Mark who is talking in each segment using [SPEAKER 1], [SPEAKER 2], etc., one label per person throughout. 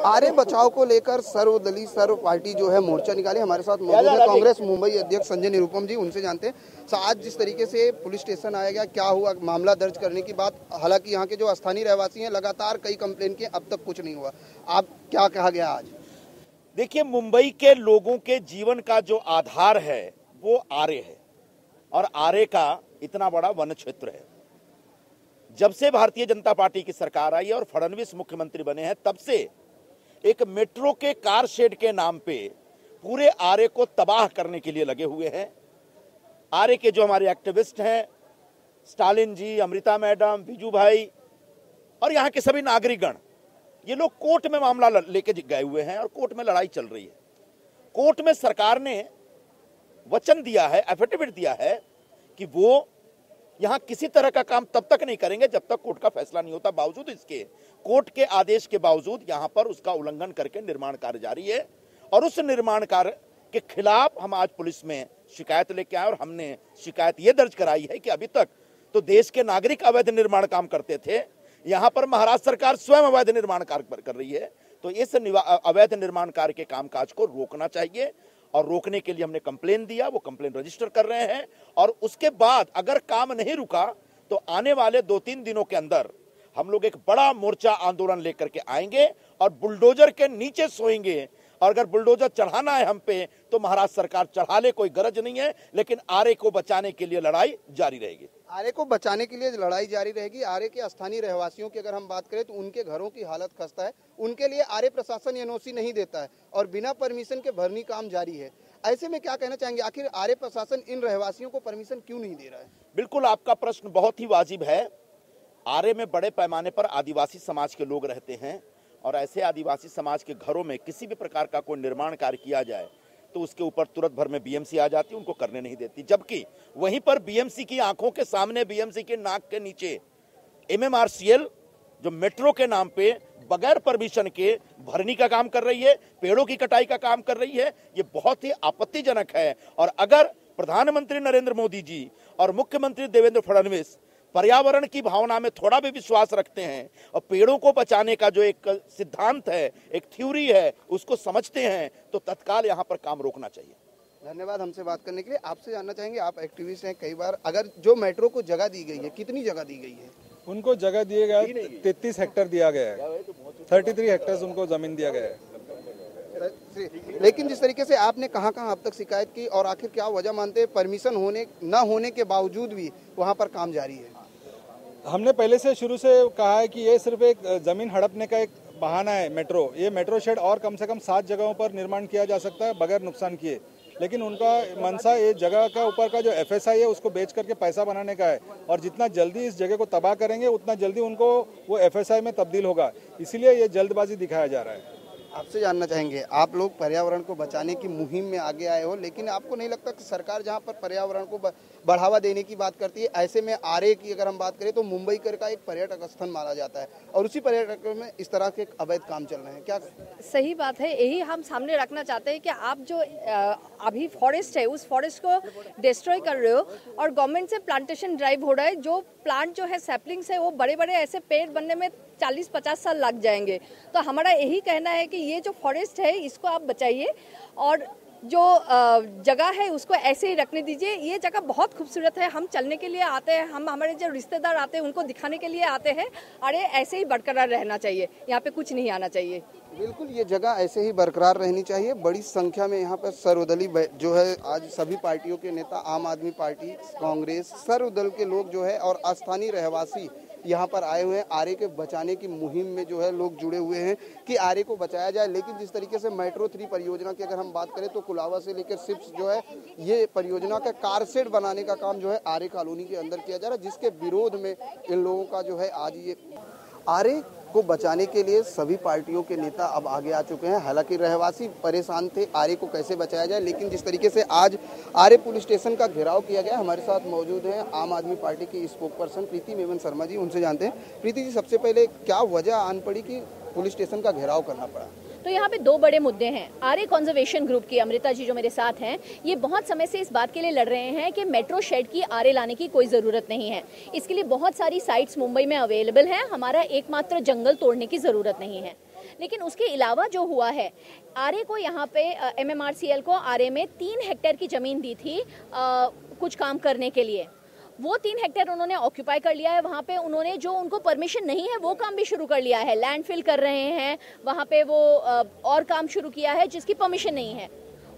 [SPEAKER 1] आरे बचाव को लेकर सर्वदलीय सर्व पार्टी जो है मोर्चा निकाली। हमारे साथ मौजूद है कांग्रेस मुंबई अध्यक्ष संजय निरुपम जी, उनसे जानते हैं आज जिस तरीके से पुलिस स्टेशन आया गया, क्या हुआ, मामला दर्ज करने की बात। हालांकि यहाँ के जो स्थानीय रहवासी हैं लगातार कई कंप्लेन किए, अब तक कुछ नहीं हुआ। आप क्या कहा गया आज?
[SPEAKER 2] देखिए, मुंबई के लोगों के जीवन का जो आधार है वो आरे है, और आरे का इतना बड़ा वन क्षेत्र है। जब से भारतीय जनता पार्टी की सरकार आई और फडणवीस मुख्यमंत्री बने हैं, तब से एक मेट्रो के कार शेड के नाम पे पूरे आरे को तबाह करने के लिए लगे हुए हैं। आरे के जो हमारे एक्टिविस्ट हैं, स्टालिन जी, अमृता मैडम, बिजू भाई और यहाँ के सभी नागरिकगण, ये लोग कोर्ट में मामला लेके गए हुए हैं और कोर्ट में लड़ाई चल रही है। कोर्ट में सरकार ने वचन दिया है, एफिडेविट दिया है कि वो यहां किसी तरह का काम तब तक नहीं करेंगे जब तक कोर्ट का फैसला नहीं होता। बावजूद इसके, कोर्ट के आदेश के बावजूद यहां पर उसका उल्लंघन करके निर्माण कार्य जारी है, और उस निर्माण कार्य के खिलाफ हम आज पुलिस में शिकायत लेके आए। और हमने शिकायत यह दर्ज कराई है कि अभी तक तो देश के नागरिक अवैध निर्माण काम करते थे, यहां पर महाराष्ट्र सरकार स्वयं अवैध निर्माण कार्य कर रही है। तो इस अवैध निर्माण कार्य के कामकाज को रोकना चाहिए, और रोकने के लिए हमने कंप्लेन दिया, वो कंप्लेन रजिस्टर कर रहे हैं। और उसके बाद अगर काम नहीं रुका तो आने वाले 2-3 दिनों के अंदर हम लोग एक बड़ा मोर्चा आंदोलन लेकर के आएंगे और बुलडोजर के नीचे सोएंगे। और अगर बुलडोजर चढ़ाना है हम पे तो महाराष्ट्र सरकार चढ़ा ले, कोई गरज नहीं है, लेकिन आरे को बचाने के लिए लड़ाई जारी रहेगी।
[SPEAKER 1] आरे को बचाने के लिए लड़ाई जारी रहेगी। आरे के स्थानीय रहवासियों की अगर हम बात करें तो उनके घरों की हालत खस्ता है, उनके लिए आरे प्रशासन एनओसी नहीं देता है और बिना परमिशन के भरनी काम जारी है। ऐसे में क्या कहना चाहेंगे, आखिर आरे प्रशासन इन रहवासियों को परमिशन क्यों नहीं दे रहा है?
[SPEAKER 2] बिल्कुल, आपका प्रश्न बहुत ही वाजिब है। आरे में बड़े पैमाने पर आदिवासी समाज के लोग रहते हैं, और ऐसे आदिवासी समाज के घरों में किसी भी प्रकार का कोई निर्माण कार्य किया जाए तो उसके ऊपर तुरंत भर में बीएमसी आ जाती है, उनको करने नहीं देती। जबकि वहीं पर बीएमसी की आंखों के सामने, बीएमसी के नाक के नीचे एमएमआरसीएल जो मेट्रो के नाम पे बगैर परमिशन के भरनी का काम कर रही है, पेड़ों की कटाई का काम कर रही है। ये बहुत ही आपत्तिजनक है। और अगर प्रधानमंत्री नरेंद्र मोदी जी और मुख्यमंत्री देवेंद्र फडणवीस पर्यावरण की भावना में थोड़ा भी विश्वास रखते हैं और पेड़ों को बचाने का जो एक सिद्धांत है, एक थ्योरी है, उसको समझते हैं, तो तत्काल यहाँ पर काम रोकना चाहिए।
[SPEAKER 1] धन्यवाद हमसे बात करने के लिए। आपसे जानना चाहेंगे, आप एक्टिविस्ट हैं, कई बार अगर जो मेट्रो को जगह दी गई है, कितनी जगह दी गई है?
[SPEAKER 3] उनको जगह दिए गया 33 हेक्टेयर दिया गया है, 33 हेक्टेयर उनको जमीन दिया गया है।
[SPEAKER 1] लेकिन जिस तरीके से आपने कहां अब तक शिकायत की, और आखिर क्या वजह मानते हैं परमिशन होने न होने के बावजूद भी वहां पर काम जारी है?
[SPEAKER 3] हमने पहले से शुरू से कहा है कि ये सिर्फ एक जमीन हड़पने का एक बहाना है। ये मेट्रो शेड और कम से कम 7 जगहों पर निर्माण किया जा सकता है बगैर नुकसान किए, लेकिन उनका मनसा ये जगह का ऊपर का जो एफएसआई है उसको बेच करके पैसा बनाने का है, और जितना जल्दी इस जगह को तबाह करेंगे उतना जल्दी उनको वो एफएसआई में तब्दील होगा। इसीलिए ये जल्दबाजी दिखाया जा रहा है।
[SPEAKER 1] आपसे जानना चाहेंगे, आप लोग पर्यावरण को बचाने की मुहिम में आगे आए हो, लेकिन आपको नहीं लगता कि सरकार जहां पर पर्यावरण को बढ़ावा देने की बात करती है, ऐसे में आरे की अगर हम बात करें तो मुंबई का एक पर्यटक स्थल माना जाता है, और उसी पर्यटक में इस तरह के अवैध काम चल रहे हैं? क्या
[SPEAKER 4] सही बात है, यही हम सामने रखना चाहते हैं कि आप जो अभी फॉरेस्ट है उस फॉरेस्ट को डिस्ट्रॉय कर रहे हो, और गवर्नमेंट से प्लांटेशन ड्राइव हो रहा है। जो प्लांट जो है सैपलिंग्स है, वो बड़े बड़े ऐसे पेड़ बनने में 40-50 साल लग जाएंगे। तो हमारा यही कहना है कि ये जो फॉरेस्ट है इसको आप बचाइए, और जो जगह है उसको ऐसे ही रखने दीजिए। ये जगह बहुत खूबसूरत है, हम चलने के लिए आते हैं, हम हमारे जो रिश्तेदार आते हैं उनको दिखाने के लिए आते हैं, और ये ऐसे ही बरकरार रहना चाहिए, यहाँ पे कुछ नहीं आना चाहिए।
[SPEAKER 1] बिल्कुल, ये जगह ऐसे ही बरकरार रहनी चाहिए। बड़ी संख्या में यहाँ पर सर्वदलीय जो है आज सभी पार्टियों के नेता, आम आदमी पार्टी, कांग्रेस, सर्वदल के लोग जो है और स्थानीय रहवासी यहाँ पर आए हुए हैं। आरे के बचाने की मुहिम में जो है लोग जुड़े हुए हैं कि आरे को बचाया जाए। लेकिन जिस तरीके से मेट्रो 3 परियोजना की अगर हम बात करें तो कुलावा से लेकर सिप्स जो है ये परियोजना का कारशेड बनाने का काम जो है आरे कॉलोनी के अंदर किया जा रहा है, जिसके विरोध में इन लोगों का जो है आज ये आरे को बचाने के लिए सभी पार्टियों के नेता अब आगे आ चुके हैं। हालांकि रहवासी परेशान थे आरे को कैसे बचाया जाए, लेकिन जिस तरीके से आज आरे पुलिस स्टेशन का घेराव किया गया, हमारे साथ मौजूद हैं आम आदमी पार्टी की स्पोक पर्सन प्रीति मेमन शर्मा जी, उनसे जानते हैं। प्रीति जी, सबसे पहले क्या वजह आन पड़ी कि पुलिस स्टेशन का घेराव करना पड़ा?
[SPEAKER 5] तो यहाँ पे 2 बड़े मुद्दे हैं। आरे कंजर्वेशन ग्रुप की अमृता जी जो मेरे साथ हैं, ये बहुत समय से इस बात के लिए लड़ रहे हैं कि मेट्रो शेड की आरे लाने की कोई ज़रूरत नहीं है। इसके लिए बहुत सारी साइट्स मुंबई में अवेलेबल हैं, हमारा एकमात्र जंगल तोड़ने की ज़रूरत नहीं है। लेकिन उसके अलावा जो हुआ है, आरए को यहाँ पे MMRCL को आरए में 3 हेक्टेयर की ज़मीन दी थी कुछ काम करने के लिए। वो 3 हेक्टेयर उन्होंने ऑक्यूपाई कर लिया है। वहाँ पे उन्होंने जो उनको परमिशन नहीं है वो काम भी शुरू कर लिया है, लैंडफिल कर रहे हैं वहाँ पे वो और काम शुरू किया है जिसकी परमिशन नहीं है।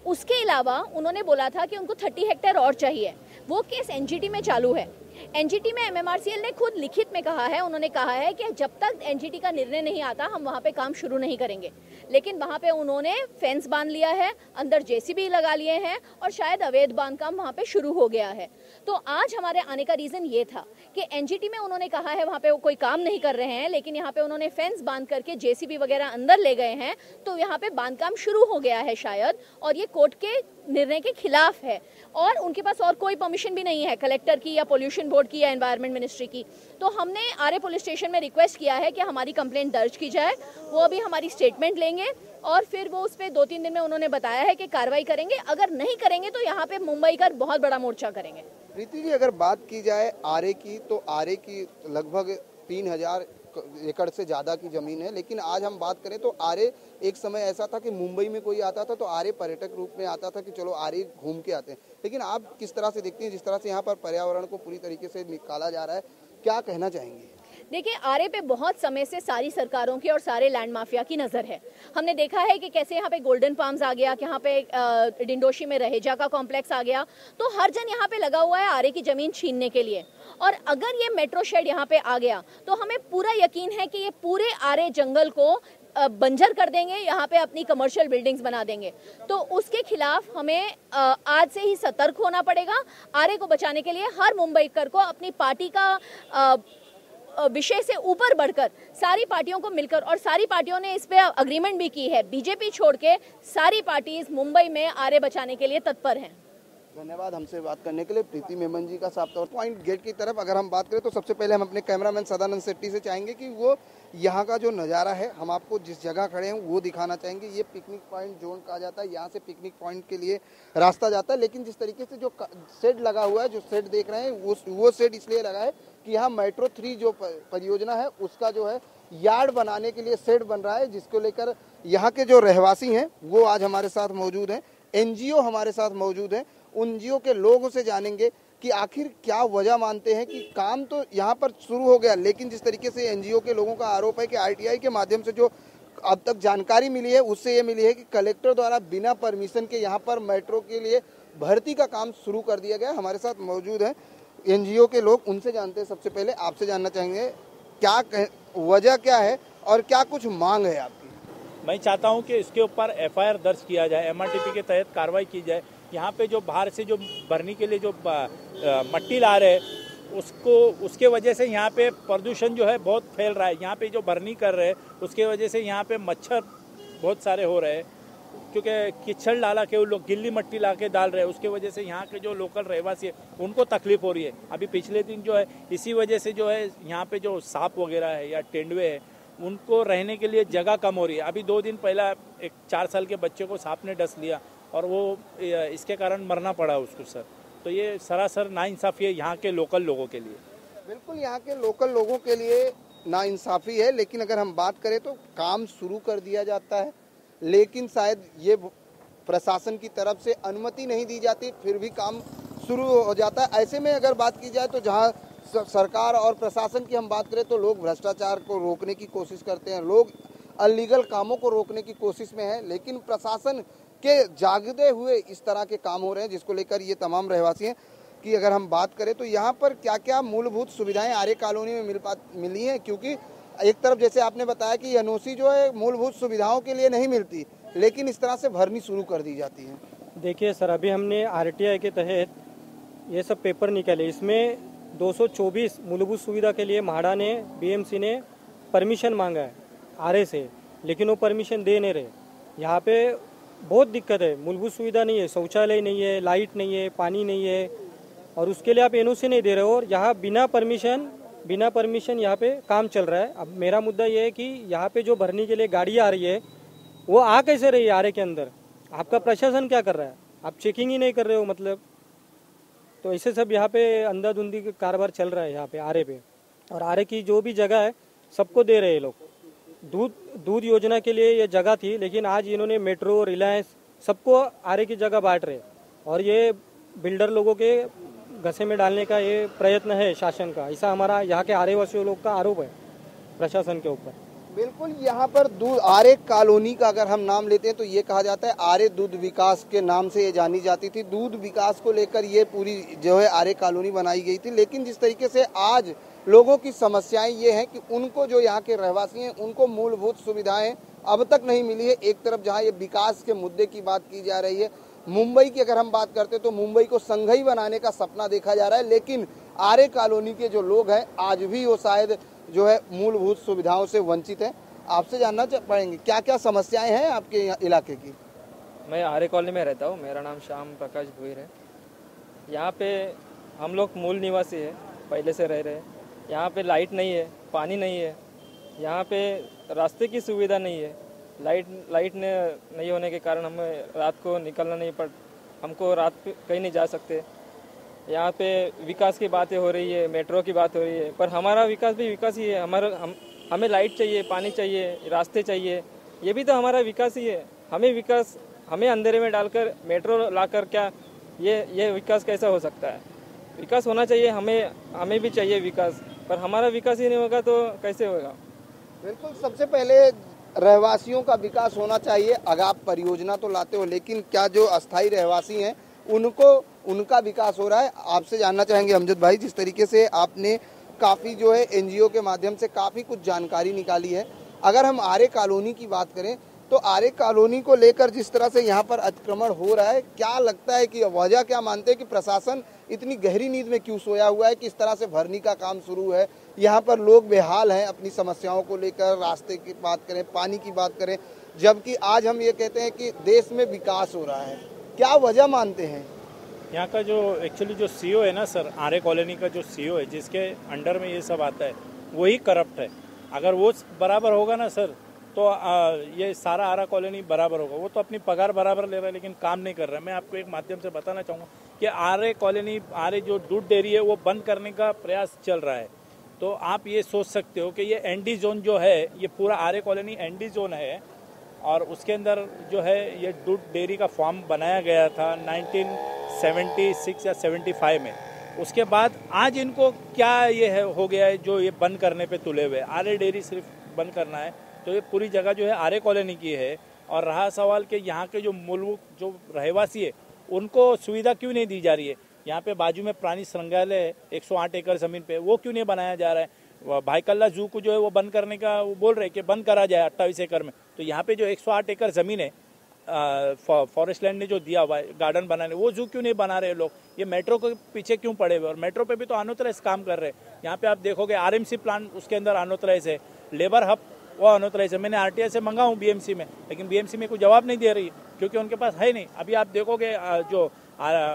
[SPEAKER 5] उसके अलावा उन्होंने बोला था कि उनको 30 हेक्टेयर और चाहिए। वो केस एनजीटी में चालू है। एनजीटी में MMRCL ने खुद लिखित में कहा है, उन्होंने कहा है कि जब तक एनजीटी का निर्णय नहीं आता हम वहाँ पे काम शुरू नहीं करेंगे। लेकिन वहाँ पे उन्होंने फेंस बांध लिया है, अंदर जेसीबी लगा लिए हैं और शायद अवैध बांधकाम वहाँ पे शुरू हो गया है। तो आज हमारे आने का रीज़न ये था कि एनजीटी में उन्होंने कहा है वहाँ पे वो कोई काम नहीं कर रहे हैं, लेकिन यहाँ पे उन्होंने फेंस बांध करके जेसीबी वगैरह अंदर ले गए हैं, तो यहाँ पे बांधकाम शुरू हो गया है शायद, और ये कोर्ट के निर्णय के खिलाफ है। और उनके पास और कोई परमिशन भी नहीं है कलेक्टर की या पोल्यूशन बोर्ड की या एनवायरनमेंट मिनिस्ट्री की। तो हमने आरए पुलिस स्टेशन में रिक्वेस्ट किया है कि हमारी कंप्लेंट दर्ज की जाए। वो अभी हमारी स्टेटमेंट लेंगे और फिर वो उस पर 2-3 दिन में उन्होंने बताया है कि कार्रवाई करेंगे। अगर नहीं करेंगे तो यहाँ पे मुंबई का बहुत बड़ा मोर्चा करेंगे।
[SPEAKER 1] प्रीति जी, अगर बात की जाए आरए की, तो आरए की लगभग 3000 एकड़ से ज़्यादा की ज़मीन है। लेकिन आज हम बात करें तो आरए एक समय ऐसा था कि मुंबई में कोई आता था तो आरए पर्यटक रूप में आता था कि चलो आरए घूम के आते हैं। लेकिन आप किस तरह से देखती हैं, जिस तरह से यहाँ पर पर्यावरण को पूरी तरीके से निकाला जा रहा है, क्या कहना चाहेंगे?
[SPEAKER 5] देखिए, आरए पे बहुत समय से सारी सरकारों की और सारे लैंड माफिया की नज़र है। हमने देखा है कि कैसे यहाँ पे गोल्डन पाम्स आ गया, कि यहाँ पे डिंडोशी में रहेजा का कॉम्प्लेक्स आ गया, तो हर जन यहाँ पे लगा हुआ है आरए की ज़मीन छीनने के लिए। और अगर ये मेट्रो शेड यहाँ पे आ गया तो हमें पूरा यकीन है कि ये पूरे आरए जंगल को बंजर कर देंगे, यहाँ पे अपनी कमर्शियल बिल्डिंग्स बना देंगे। तो उसके खिलाफ हमें आज से ही सतर्क होना पड़ेगा। आरए को बचाने के लिए हर मुंबईकर को अपनी पार्टी का विषय से ऊपर बढ़कर सारी पार्टियों को मिलकर, और सारी पार्टियों ने इस पे अग्रीमेंट भी की है, बीजेपी छोड़ के सारी पार्टीज मुंबई में आरए बचाने के लिए तत्पर हैं।
[SPEAKER 1] धन्यवाद हमसे बात करने के लिए प्रीति मेमन जी का। साफ तौर पॉइंट गेट की तरफ अगर हम बात करें तो सबसे पहले हम अपने कैमरामैन सदानंद शेट्टी से चाहेंगे कि वो यहाँ का जो नज़ारा है, हम आपको जिस जगह खड़े हैं वो दिखाना चाहेंगे। ये पिकनिक पॉइंट जोन कहा जाता है, यहाँ से पिकनिक पॉइंट के लिए रास्ता जाता है। लेकिन जिस तरीके से जो शेड लगा हुआ है, जो शेड देख रहे हैं, वो शेड इसलिए लगा है कि यहाँ मेट्रो 3 जो परियोजना है उसका जो है यार्ड बनाने के लिए शेड बन रहा है, जिसको लेकर यहाँ के जो रहवासी हैं वो आज हमारे साथ मौजूद हैं। एनजीओ हमारे साथ मौजूद हैं। उन एनजीओ के लोगों से जानेंगे कि आखिर क्या वजह मानते हैं कि काम तो यहाँ पर शुरू हो गया, लेकिन जिस तरीके से एनजीओ के लोगों का आरोप है कि आरटीआई के माध्यम से जो अब तक जानकारी मिली है उससे ये मिली है कि कलेक्टर द्वारा बिना परमिशन के यहाँ पर मेट्रो के लिए भर्ती का काम शुरू कर दिया गया। हमारे साथ मौजूद हैं एनजीओ के लोग, उनसे जानते हैं। सबसे पहले आपसे जानना चाहेंगे क्या वजह क्या है और क्या कुछ मांग है आपकी?
[SPEAKER 6] मैं चाहता हूं कि इसके ऊपर एफआईआर दर्ज किया जाए, एमआरटीपी के तहत कार्रवाई की जाए। यहाँ पे जो बाहर से जो भरनी के लिए जो मट्टी ला रहे उसके वजह से यहाँ पे प्रदूषण जो है बहुत फैल रहा है। यहाँ पे जो भरनी कर रहे हैं उसके वजह से यहाँ पे मच्छर बहुत सारे हो रहे हैं, क्योंकि कीचड़ डाला के वो लोग गिल्ली मट्टी ला के डाल रहे हैं, उसके वजह से यहाँ के जो लोकल रहवासी है उनको तकलीफ हो रही है। अभी पिछले दिन जो है इसी वजह से जो है यहाँ पे जो सांप वगैरह है या तेंदुए है उनको रहने के लिए जगह कम हो रही है। अभी 2 दिन पहला एक 4 साल के बच्चे को सांप ने डस लिया और वो इसके कारण मरना पड़ा उसको सर। तो ये सरासर नाइंसाफ़ी है यहाँ के लोकल लोगों के लिए।
[SPEAKER 1] बिल्कुल, यहाँ के लोकल लोगों के लिए नाइंसाफ़ी है। लेकिन अगर हम बात करें तो काम शुरू कर दिया जाता है, लेकिन शायद ये प्रशासन की तरफ से अनुमति नहीं दी जाती, फिर भी काम शुरू हो जाता है। ऐसे में अगर बात की जाए तो जहाँ सरकार और प्रशासन की हम बात करें तो लोग भ्रष्टाचार को रोकने की कोशिश करते हैं, लोग अनलीगल कामों को रोकने की कोशिश में है, लेकिन प्रशासन के जागते हुए इस तरह के काम हो रहे हैं, जिसको लेकर ये तमाम रहवासी हैं कि अगर हम बात करें तो यहाँ पर क्या क्या मूलभूत सुविधाएं आर्य कॉलोनी में मिली हैं। क्योंकि एक तरफ जैसे आपने बताया कि एनओसी जो है मूलभूत सुविधाओं के लिए नहीं मिलती, लेकिन इस तरह से भरनी शुरू कर दी जाती है।
[SPEAKER 7] देखिए सर, अभी हमने आरटीआई के तहत ये सब पेपर निकाले, इसमें 224 मूलभूत सुविधा के लिए म्हाडा ने, बीएमसी ने परमिशन मांगा है आरए से, लेकिन वो परमिशन दे नहीं रहे। यहाँ पे बहुत दिक्कत है, मूलभूत सुविधा नहीं है, शौचालय नहीं है, लाइट नहीं है, पानी नहीं है, और उसके लिए आप एनओसी नहीं दे रहे हो। और यहाँ बिना परमिशन यहाँ पे काम चल रहा है। अब मेरा मुद्दा ये है कि यहाँ पे जो भरने के लिए गाड़ी आ रही है वो आ कैसे रही है आरए के अंदर? आपका प्रशासन क्या कर रहा है? आप चेकिंग ही नहीं कर रहे हो मतलब। तो ऐसे सब यहाँ पे अंधाधुंधी कारोबार चल रहा है यहाँ पे आरए पे, और आरए की जो भी जगह है सबको दे रहे हैं लोग। दूध योजना के लिए ये जगह थी, लेकिन आज इन्होंने मेट्रो, रिलायंस सबको आरे की जगह बांट रहे और ये बिल्डर लोगों के घसे में डालने का ये प्रयत्न है शासन का। ऐसा हमारा यहाँ के आरे वासियों लोग का आरोप है प्रशासन के ऊपर।
[SPEAKER 1] बिल्कुल, यहाँ पर दूध आरे कॉलोनी का अगर हम नाम लेते हैं तो ये कहा जाता है आरे दूध विकास के नाम से ये जानी जाती थी। दूध विकास को लेकर ये पूरी जो है आरे कॉलोनी बनाई गई थी, लेकिन जिस तरीके से आज लोगों की समस्याएं ये हैं कि उनको, जो यहाँ के रहवासी हैं, उनको मूलभूत सुविधाएं अब तक नहीं मिली है। एक तरफ जहाँ ये विकास के मुद्दे की बात की जा रही है, मुंबई की अगर हम बात करते हैं तो मुंबई को संघई बनाने का सपना देखा जा रहा है, लेकिन आरे कॉलोनी के जो लोग हैं आज भी वो शायद जो है मूलभूत सुविधाओं से वंचित हैं। आपसे जानना पाएंगे क्या क्या समस्याएं हैं आपके इलाके की?
[SPEAKER 8] मैं आरे कॉलोनी में रहता हूँ, मेरा नाम श्याम प्रकाश भुईर है। यहाँ पे हम लोग मूल निवासी है, पहले से रह रहे हैं। यहाँ पे लाइट नहीं है, पानी नहीं है, यहाँ पे रास्ते की सुविधा नहीं है। लाइट नहीं होने के कारण हमें रात को निकलना नहीं पड़, हमको रात पे कहीं नहीं जा सकते। यहाँ पे विकास की बातें हो रही है, मेट्रो की बात हो रही है, पर हमारा विकास भी विकास ही है। हमें लाइट चाहिए, पानी चाहिए, रास्ते चाहिए, ये भी तो हमारा विकास ही है। हमें अंधेरे में डालकर मेट्रो लाकर क्या ये विकास कैसा हो सकता है? विकास होना चाहिए, हमें भी चाहिए विकास, पर हमारा विकास ही नहीं होगा तो कैसे होगा?
[SPEAKER 1] बिल्कुल, सबसे पहले रहवासियों का विकास होना चाहिए। अगर आप परियोजना तो लाते हो, लेकिन क्या जो अस्थायी रहवासी हैं उनका विकास हो रहा है? आपसे जानना चाहेंगे अमजद भाई, जिस तरीके से आपने काफ़ी जो है एनजीओ के माध्यम से काफ़ी कुछ जानकारी निकाली है, अगर हम आरे कॉलोनी की बात करें तो आरे कॉलोनी को लेकर जिस तरह से यहाँ पर अतिक्रमण हो रहा है, क्या लगता है कि वजह क्या मानते हैं कि प्रशासन इतनी गहरी नींद में क्यों सोया हुआ है कि इस तरह से भरनी का काम शुरू है? यहाँ पर लोग बेहाल हैं अपनी समस्याओं को लेकर, रास्ते की बात करें, पानी की बात करें, जबकि आज हम ये कहते हैं कि देश में विकास हो रहा है। क्या वजह मानते हैं?
[SPEAKER 6] यहाँ का जो एक्चुअली जो सीईओ है ना सर, आरे कॉलोनी का जो सीईओ है, जिसके अंडर में ये सब आता है, वही करप्ट है। अगर वो बराबर होगा ना सर तो ये सारा आरा कॉलोनी बराबर होगा। वो तो अपनी पगार बराबर ले रहा है लेकिन काम नहीं कर रहा है। मैं आपको एक माध्यम से बताना चाहूँगा कि आरे कॉलोनी, आरे जो दूध डेयरी है वो बंद करने का प्रयास चल रहा है। तो आप ये सोच सकते हो कि ये एनडी जोन जो है, ये पूरा आरे कॉलोनी एनडी जोन है और उसके अंदर जो है ये दूध डेयरी का फॉर्म बनाया गया था 1976 या 75 में। उसके बाद आज इनको क्या ये है हो गया है जो ये बंद करने पे तुले हुए। आरे डेयरी सिर्फ बंद करना है तो ये पूरी जगह जो है आरे कॉलोनी की है। और रहा सवाल कि यहाँ के जो मूलभूत जो रहवासी है उनको सुविधा क्यों नहीं दी जा रही है? यहाँ पे बाजू में प्राणी संग्रहालय है 108 एकड़ ज़मीन पे, वो क्यों नहीं बनाया जा रहा है? भाईकल्ला जू को जो है वो बंद करने का वो बोल रहे हैं कि बंद करा जाए 28 एकड़ में। तो यहाँ पे जो 108 एकड़ ज़मीन है फॉरेस्ट लैंड ने जो दिया हुआ है गार्डन बनाने, वो जू क्यों नहीं बना रहे लोग? ये मेट्रो के पीछे क्यों पड़े हुए? और मेट्रो पे भी तो अनऑथराइज काम कर रहे हैं। यहाँ पे आप देखोगे आरएमसी प्लांट उसके अंदर अनऑथराइज है, लेबर हब वो अनऑथराइज है। मैंने आरटीआई से मंगा हूँ बीएमसी में, लेकिन बीएमसी में कोई जवाब नहीं दे रही क्योंकि उनके पास है नहीं। अभी आप देखोगे जो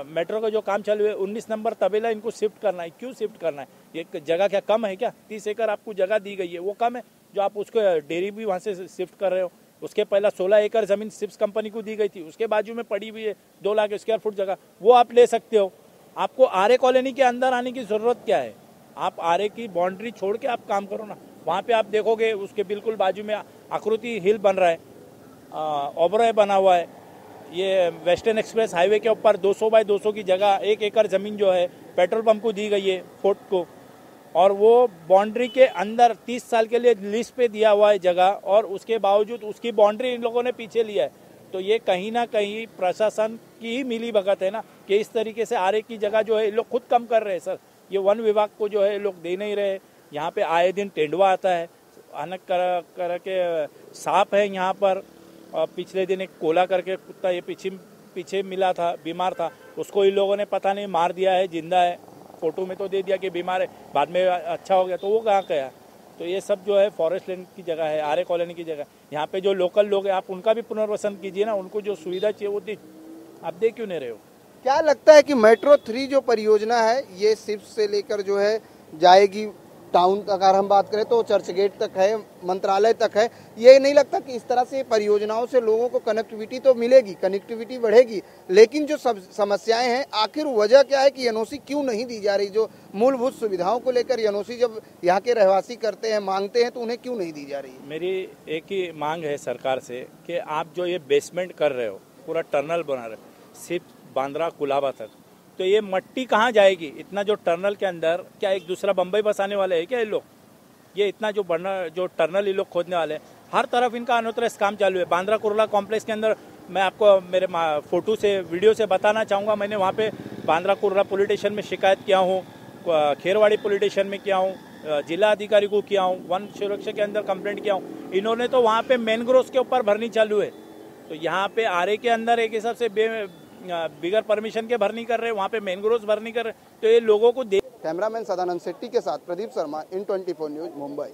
[SPEAKER 6] मेट्रो का जो काम चालू है 19 नंबर तबेला इनको शिफ्ट करना है। क्यों शिफ्ट करना है? ये जगह क्या कम है क्या? 30 एकड़ आपको जगह दी गई है, वो कम है जो आप उसको डेयरी भी वहाँ से शिफ्ट कर रहे हो? उसके पहला 16 एकड़ जमीन सिप्स कंपनी को दी गई थी, उसके बाजू में पड़ी हुई है 2 लाख स्क्वायर फुट जगह, वो आप ले सकते हो। आपको आरे कॉलोनी के अंदर आने की जरूरत क्या है? आप आरे की बाउंड्री छोड़ के आप काम करो ना। वहाँ पे आप देखोगे उसके बिल्कुल बाजू में आकृति हिल बन रहा है, ओबरॉय बना हुआ है। ये वेस्टर्न एक्सप्रेस हाईवे के ऊपर 200 बाय 200 की जगह 1 एकड़ जमीन जो है पेट्रोल पंप को दी गई है, फोर्ट को, और वो बाउंड्री के अंदर 30 साल के लिए लिस्ट पे दिया हुआ है जगह, और उसके बावजूद उसकी बाउंड्री इन लोगों ने पीछे लिया है। तो ये कहीं ना कहीं प्रशासन की ही मिली भगत है ना कि इस तरीके से आरे की जगह जो है लोग खुद कम कर रहे हैं सर। ये वन विभाग को जो है लोग दे नहीं रहे। यहाँ पे आए दिन तेंदुआ आता है, अनेक कर के सांप है यहाँ पर। पिछले दिन एक कोला करके कुत्ता ये पीछे मिला था, बीमार था, उसको इन लोगों ने पता नहीं मार दिया है, जिंदा है। फोटो में तो दे दिया कि बीमार है, बाद में अच्छा हो गया, तो वो कहाँ गया? तो ये सब जो है फॉरेस्ट लैंड की जगह है, आरे कॉलोनी की जगह। यहाँ पे जो लोकल लोग हैं आप उनका भी पुनर्वसन कीजिए ना, उनको जो सुविधा चाहिए वो आप दे क्यों नहीं रहे हो?
[SPEAKER 1] क्या लगता है कि मेट्रो 3 जो परियोजना है ये सिर्फ से लेकर जो है जाएगी टाउन अगर हम बात करें तो चर्च गेट तक है, मंत्रालय तक है। ये नहीं लगता कि इस तरह से परियोजनाओं से लोगों को कनेक्टिविटी तो मिलेगी, कनेक्टिविटी बढ़ेगी, लेकिन जो सब समस्याएं हैं, आखिर वजह क्या है कि एनओसी क्यों नहीं दी जा रही? जो मूलभूत सुविधाओं को लेकर एनओसी जब यहाँ के रहवासी करते हैं, मांगते हैं, तो उन्हें क्यों नहीं दी जा रही?
[SPEAKER 6] मेरी एक ही मांग है सरकार से कि आप जो ये बेसमेंट कर रहे हो, पूरा टनल बना रहे हो सिर्फ बांद्रा कुलाबा तक, तो ये मट्टी कहाँ जाएगी? इतना जो टनल के अंदर क्या एक दूसरा बम्बई बसाने वाले हैं क्या ये लोग? ये इतना जो टनल ये लोग खोदने वाले हैं, हर तरफ इनका अनोतरस काम चालू है। बांद्रा कुर्ला कॉम्प्लेक्स के अंदर मैं आपको मेरे फोटो से वीडियो से बताना चाहूँगा, मैंने वहाँ पे बांद्रा कुर्ला पुलिस स्टेशन में शिकायत किया हूँ, खेरवाड़ी पुलिस स्टेशन में किया हूँ, जिला अधिकारी को किया हूँ, वन सुरक्षा के अंदर कंप्लेंट किया हूँ। इन्होंने तो वहाँ पे मैनग्रोव्स के ऊपर भरनी चालू है, तो यहाँ पे आरए के अंदर एक हिसाब से बिगर परमिशन के भरनी कर रहे हैं, वहाँ पे मैनग्रोव्स भरनी कर रहे हैं, तो ये लोगों को
[SPEAKER 1] कैमरामैन सदानंद शेट्टी के साथ प्रदीप शर्मा, N24 न्यूज, मुंबई।